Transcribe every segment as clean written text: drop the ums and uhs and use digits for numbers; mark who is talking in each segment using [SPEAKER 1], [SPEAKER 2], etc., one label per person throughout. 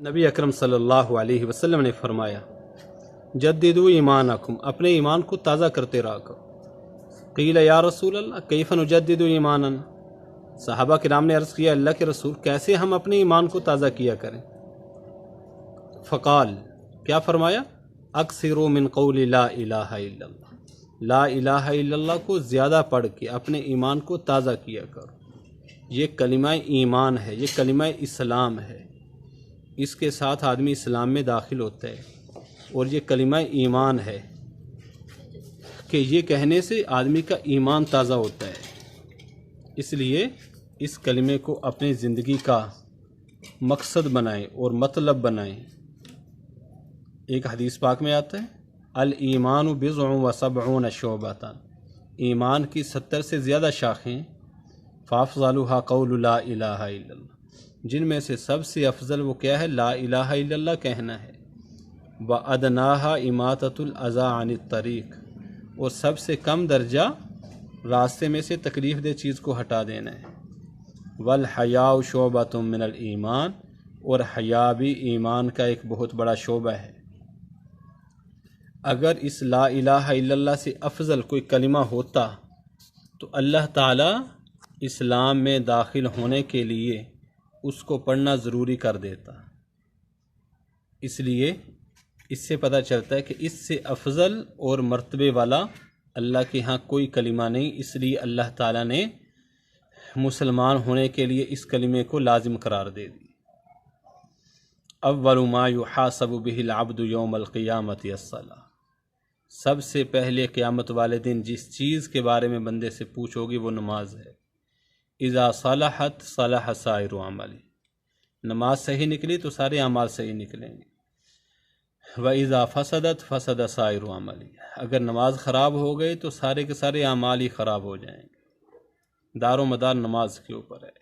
[SPEAKER 1] نبی اکرم صلی اللہ علیہ وسلم نے فرمایا، جددوا ایمانکم، اپنے ایمان کو تازہ کرتے رہا کرو۔ قیل یا رسول اللہ کیف نجدد ایماننا، صحابہ کرام نے عرض کیا، اللہ کے رسول کیسے ہم اپنے ایمان کو تازہ کیا کریں؟ فقال، کیا فرمایا؟ اکثروا من قول لا الہ الا اللہ، لا الہ الا اللہ کو زیادہ پڑھ کے اپنے ایمان کو تازہ کیا کرو۔ یہ کلمہ ایمان ہے، یہ کلمہ اسلام ہے، اس کے ساتھ آدمی اسلام میں داخل ہوتا ہے، اور یہ کلمہ ایمان ہے کہ یہ کہنے سے آدمی کا ایمان تازہ ہوتا ہے۔ اس لیے اس کلمے کو اپنی زندگی کا مقصد بنائیں اور مطلب بنائیں۔ ایک حدیث پاک میں آتا ہے، الایمان بضع و سبعون شعبۃ، ایمان کی 70 سے زیادہ شاخیں، فافضلها قول لا الہ الا اللہ، جن میں سے سب سے افضل وہ کیا ہے؟ لا الہ الا اللہ کہنا ہے۔ وَأَدْنَاهَا إِمَاطَةُ الْأَذَى عَنِ الطَّرِيقِ، اور سب سے کم درجہ راستے میں سے تکلیف دہ چیز کو ہٹا دینا ہے۔ وَالْحَيَاءُ شُعْبَةٌ مِّنَ الْإِيمَانِ، اور حیا بھی ایمان کا ایک بہت بڑا شعبہ ہے۔ اگر اس لا الہ الا اللہ سے افضل کوئی کلمہ ہوتا تو اللہ تعالیٰ اسلام میں داخل ہونے کے لیے اس کو پڑھنا ضروری کر دیتا۔ اس لیے اس سے پتہ چلتا ہے کہ اس سے افضل اور مرتبے والا اللہ کے ہاں کوئی کلمہ نہیں، اس لیے اللہ تعالیٰ نے مسلمان ہونے کے لیے اس کلمے کو لازم قرار دے دی۔ اول ما یحاسب بہ العبد یوم القیامۃ الصلاۃ، سب سے پہلے قیامت والے دن جس چیز کے بارے میں بندے سے پوچھو گی وہ نماز ہے۔ اذا صلحت صلح سائر عملی، نماز صحیح نکلی تو سارے اعمال صحیح نکلیں گے۔ وَإِذَا فَسَدَتْ فَسَدَ سَائِرُ عَمَلِهِ، اگر نماز خراب ہو گئی تو سارے کے سارے اعمال ہی خراب ہو جائیں گے۔ دار و مدار نماز کے اوپر ہے۔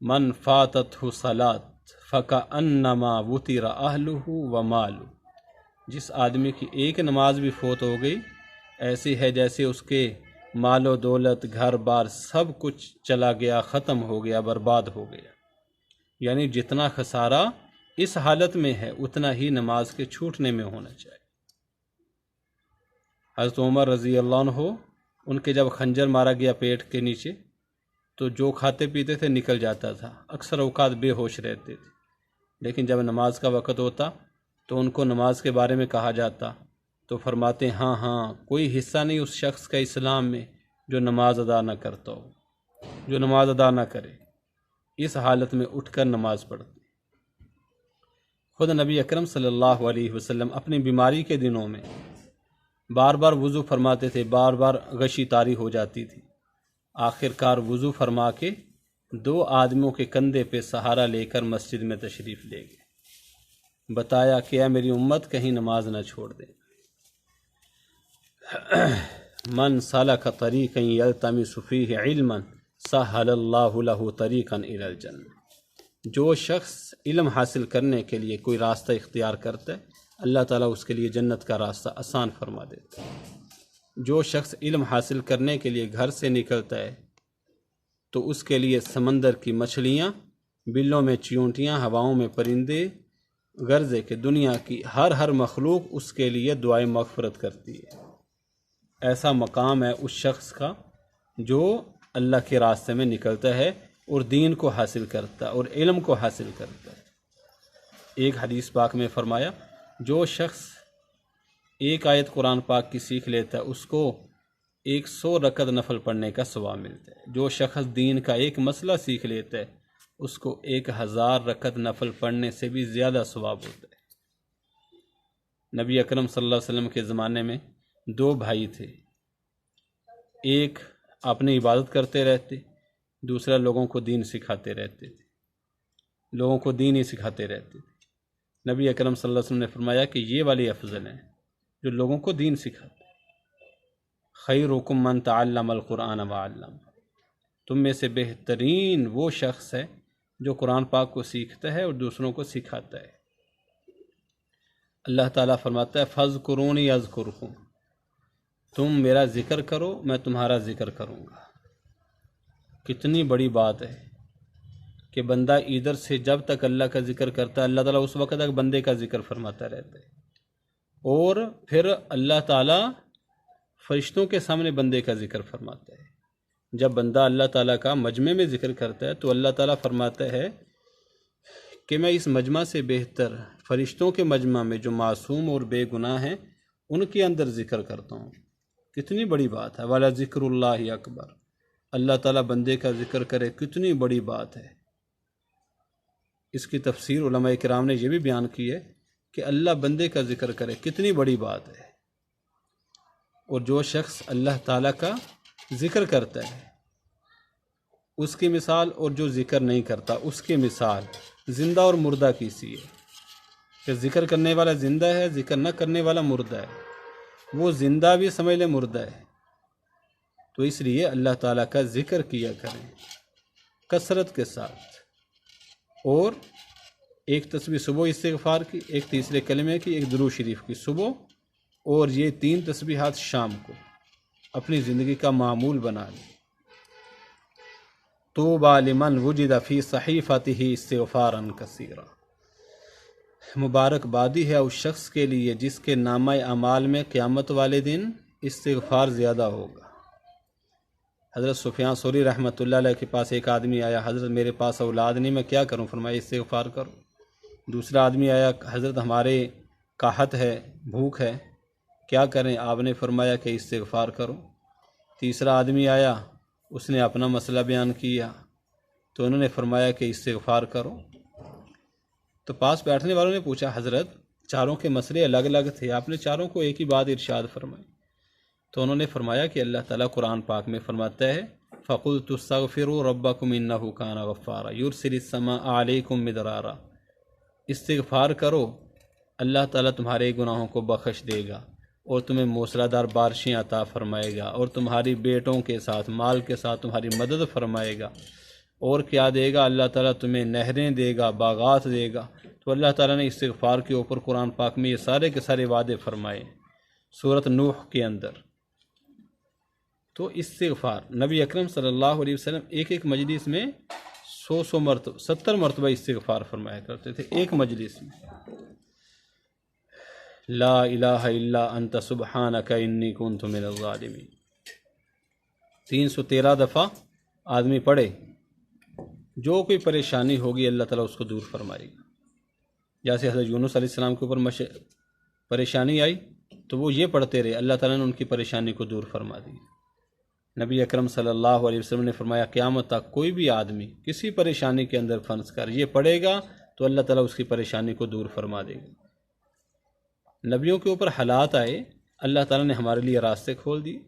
[SPEAKER 1] من فاتتہ صلاۃ فکأنما وطر اہلہ ومالہ، جس آدمی کی ایک نماز بھی فوت ہو گئی ایسی ہے جیسے اس کے مال و دولت، گھر بار سب کچھ چلا گیا، ختم ہو گیا، برباد ہو گیا۔ یعنی جتنا خسارہ اس حالت میں ہے اتنا ہی نماز کے چھوٹنے میں ہونا چاہیے۔ حضرت عمر رضی اللہ عنہ، ان کے جب خنجر مارا گیا پیٹ کے نیچے تو جو کھاتے پیتے تھے نکل جاتا تھا، اکثر اوقات بے ہوش رہتے تھے، لیکن جب نماز کا وقت ہوتا تو ان کو نماز کے بارے میں کہا جاتا تو فرماتے ہاں ہاں، کوئی حصہ نہیں اس شخص کا اسلام میں جو نماز ادا نہ کرتا ہو، جو نماز ادا نہ کرے۔ اس حالت میں اٹھ کر نماز پڑھتے۔ خود نبی اکرم صلی اللہ علیہ وسلم اپنی بیماری کے دنوں میں بار بار وضو فرماتے تھے، بار بار غشی طاری ہو جاتی تھی، آخر کار وضو فرما کے 2 آدمیوں کے کندھے پہ سہارا لے کر مسجد میں تشریف لے گئے، بتایا کہ اے میری امت کہیں نماز نہ چھوڑ دیں۔ من سلک طریقا یلتمس فیہ علما سہل اللہ لہ طریقا الی الجنہ، جو شخص علم حاصل کرنے کے لیے کوئی راستہ اختیار کرتا ہے اللہ تعالیٰ اس کے لیے جنت کا راستہ آسان فرما دیتا ہے۔ جو شخص علم حاصل کرنے کے لیے گھر سے نکلتا ہے تو اس کے لیے سمندر کی مچھلیاں، بلوں میں چیونٹیاں، ہواؤں میں پرندے، غرض ہے کہ دنیا کی ہر مخلوق اس کے لیے دعائے مغفرت کرتی ہے۔ ایسا مقام ہے اس شخص کا جو اللہ کے راستے میں نکلتا ہے اور دین کو حاصل کرتا ہے اور علم کو حاصل کرتا ہے۔ ایک حدیث پاک میں فرمایا، جو شخص ایک آیت قرآن پاک کی سیکھ لیتا ہے اس کو 100 رکعت نفل پڑھنے کا ثواب ملتا ہے۔ جو شخص دین کا ایک مسئلہ سیکھ لیتا ہے اس کو 1000 رکعت نفل پڑھنے سے بھی زیادہ ثواب ہوتا ہے۔ نبی اکرم صلی اللہ علیہ وسلم کے زمانے میں 2 بھائی تھے، ایک اپنی عبادت کرتے رہتے، دوسرا لوگوں کو دین سکھاتے رہتے تھے، لوگوں کو دین ہی سکھاتے رہتے تھے۔ نبی اکرم صلی اللہ علیہ وسلم نے فرمایا کہ یہ والی افضل ہیں جو لوگوں کو دین سکھاتے۔ خیرکم من تعلم القرآن وعلم، تم میں سے بہترین وہ شخص ہے جو قرآن پاک کو سیکھتا ہے اور دوسروں کو سکھاتا ہے۔ اللہ تعالیٰ فرماتا ہے فاذکرونی اذکرکم، تم میرا ذکر کرو میں تمہارا ذکر کروں گا۔ کتنی بڑی بات ہے کہ بندہ ادھر سے جب تک اللہ کا ذکر کرتا ہے، اللہ تعالیٰ اس وقت تک بندے کا ذکر فرماتا رہتا ہے، اور پھر اللہ تعالیٰ فرشتوں کے سامنے بندے کا ذکر فرماتا ہے۔ جب بندہ اللہ تعالیٰ کا مجمع میں ذکر کرتا ہے تو اللہ تعالیٰ فرماتا ہے کہ میں اس مجمع سے بہتر فرشتوں کے مجمع میں جو معصوم اور بے گناہ ہیں ان کے اندر ذکر کرتا ہوں۔ کتنی بڑی بات ہے، والا ذکر اللہ اکبر، اللہ تعالیٰ بندے کا ذکر کرے، کتنی بڑی بات ہے۔ اس کی تفسیر علماء کرام نے یہ بھی بیان کی ہے کہ اللہ بندے کا ذکر کرے، کتنی بڑی بات ہے۔ اور جو شخص اللہ تعالیٰ کا ذکر کرتا ہے اس کی مثال، اور جو ذکر نہیں کرتا اس کی مثال زندہ اور مردہ کی سی ہے۔ کہ ذکر کرنے والا زندہ ہے، ذکر نہ کرنے والا مردہ ہے۔ وہ زندہ بھی سمجھ لے مردہ ہے۔ تو اس لیے اللہ تعالیٰ کا ذکر کیا کریں کثرت کے ساتھ، اور ایک تسبیح صبح استغفار کی، ایک تیسرے کلمے کی، ایک درود شریف کی صبح، اور یہ 3 تسبیحات شام کو اپنی زندگی کا معمول بنا لیں۔ طوبی لمن وجد فی صحیفتہ استغفارا کثیرا، مبارکبادی ہے اس شخص کے لیے جس کے نامہ اعمال میں قیامت والے دن استغفار زیادہ ہوگا۔ حضرت سفیان ثوری رحمۃ اللہ علیہ کے پاس ایک آدمی آیا، حضرت میرے پاس اولاد نہیں، میں کیا کروں؟ فرمایا استغفار کرو۔ دوسرا آدمی آیا، حضرت ہمارے قحط ہے، بھوک ہے، کیا کریں؟ آپ نے فرمایا کہ استغفار کرو۔ تیسرا آدمی آیا، اس نے اپنا مسئلہ بیان کیا، تو انہوں نے فرمایا کہ استغفار کرو۔ تو پاس بیٹھنے والوں نے پوچھا، حضرت چاروں کے مسئلے الگ الگ تھے، آپ نے چاروں کو ایک ہی بات ارشاد فرمائی۔ تو انہوں نے فرمایا کہ اللہ تعالیٰ قرآن پاک میں فرماتا ہے فَقُلْتُ اسْتَغْفِرُوا رَبَّكُمْ إِنَّهُ كَانَ غَفَّارًا يُرْسِلِ السَّمَاءَ عَلَيْكُمْ مِدْرَارًا، استغفار کرو، اللہ تعالیٰ تمہارے گناہوں کو بخش دے گا اور تمہیں موسلا دار بارشیں عطا فرمائے گا، اور تمہاری بیٹوں کے ساتھ، مال کے ساتھ تمہاری مدد فرمائے گا، اور کیا دے گا؟ اللہ تعالیٰ تمہیں نہریں دے گا، باغات دے گا۔ تو اللہ تعالیٰ نے استغفار کے اوپر قرآن پاک میں یہ سارے کے سارے وعدے فرمائے سورۃ نوح کے اندر۔ تو استغفار نبی اکرم صلی اللہ علیہ وسلم ایک ایک مجلس میں 100 مرتبہ 70 مرتبہ استغفار فرمایا کرتے تھے ایک مجلس میں۔ لا الہ الا انت سبحانک انی کنت من الظالمین 313 دفعہ آدمی پڑھے، جو کوئی پریشانی ہوگی اللہ تعالیٰ اس کو دور فرمائے گا۔ جیسے حضرت یونس علیہ السلام کے اوپر پریشانی آئی تو وہ یہ پڑھتے رہے، اللہ تعالیٰ نے ان کی پریشانی کو دور فرما دی۔ نبی اکرم صلی اللہ علیہ وسلم نے فرمایا قیامت تک کوئی بھی آدمی کسی پریشانی کے اندر پھنس کر یہ پڑھے گا تو اللہ تعالیٰ اس کی پریشانی کو دور فرما دے گا۔ نبیوں کے اوپر حالات آئے، اللہ تعالیٰ نے ہمارے لیے راستے کھول دیے۔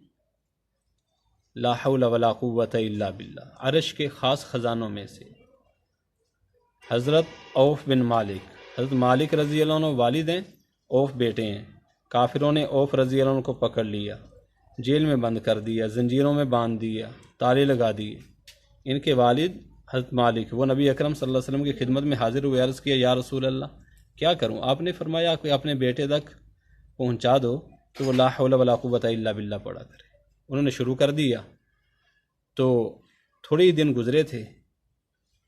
[SPEAKER 1] لا حول ولا قوت الا باللہ، عرش کے خاص خزانوں میں سے حضرت عوف بن مالک، حضرت مالک رضی اللہ عنہ والد ہیں، عوف بیٹے ہیں۔ کافروں نے عوف رضی اللہ عنہ کو پکڑ لیا، جیل میں بند کر دیا، زنجیروں میں باندھ دیا، تالے لگا دیے۔ ان کے والد حضرت مالک وہ نبی اکرم صلی اللہ علیہ وسلم کی خدمت میں حاضر ہوئے، عرض کیا یا رسول اللہ کیا کروں؟ آپ نے فرمایا کہ اپنے بیٹے تک پہنچا دو تو وہ لا حول ولا قوت الا باللہ پڑھا کرے۔ انہوں نے شروع کر دیا تو تھوڑے ہی دن گزرے تھے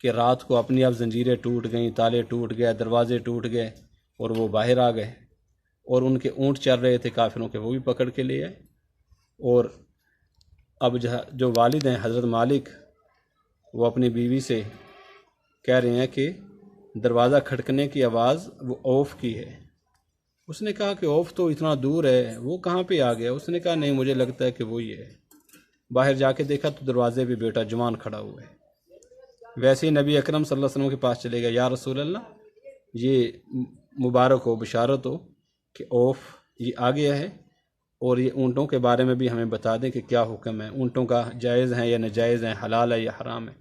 [SPEAKER 1] کہ رات کو اپنی اب زنجیریں ٹوٹ گئیں، تالے ٹوٹ گئے، دروازے ٹوٹ گئے، اور وہ باہر آ گئے، اور ان کے اونٹ چل رہے تھے کافروں کے، وہ بھی پکڑ کے لے آئے۔ اور اب جو والد ہیں حضرت مالک، وہ اپنی بیوی سے کہہ رہے ہیں کہ دروازہ کھٹکنے کی آواز وہ عوف کی ہے۔ اس نے کہا کہ عوف تو اتنا دور ہے، وہ کہاں پہ آ گیا؟ اس نے کہا نہیں، مجھے لگتا ہے کہ وہی ہے۔ باہر جا کے دیکھا تو دروازے پہ بیٹا جوان کھڑا ہوا ہے۔ ویسے ہی نبی اکرم صلی اللہ علیہ وسلم کے پاس چلے گا، یا رسول اللہ یہ مبارک ہو، بشارت ہو کہ عوف یہ آ گیا ہے، اور یہ اونٹوں کے بارے میں بھی ہمیں بتا دیں کہ کیا حکم ہے، اونٹوں کا جائز ہے یا ناجائز ہے، حلال ہے یا حرام ہے۔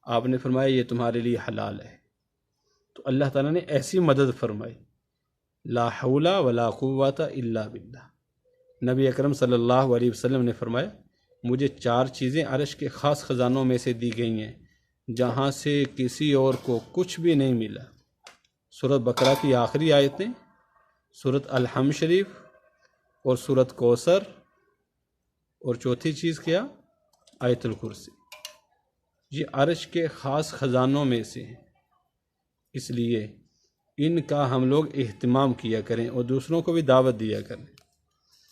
[SPEAKER 1] آپ نے فرمایا یہ تمہارے لیے حلال ہے۔ تو اللہ تعالیٰ نے ایسی مدد فرمائی، لا حول ولا قوت الا باللہ۔ نبی اکرم صلی اللہ علیہ وسلم نے فرمایا مجھے 4 چیزیں عرش کے خاص خزانوں میں سے دی گئی ہیں جہاں سے کسی اور کو کچھ بھی نہیں ملا۔ سورۃ بقرہ کی آخری آیتیں، سورۃ الحم شریف، اور سورۃ کوثر، اور چوتھی چیز کیا؟ آیت الکرسی۔ یہ عرش کے خاص خزانوں میں سے ہیں، اس لیے ان کا ہم لوگ اہتمام کیا کریں اور دوسروں کو بھی دعوت دیا کریں۔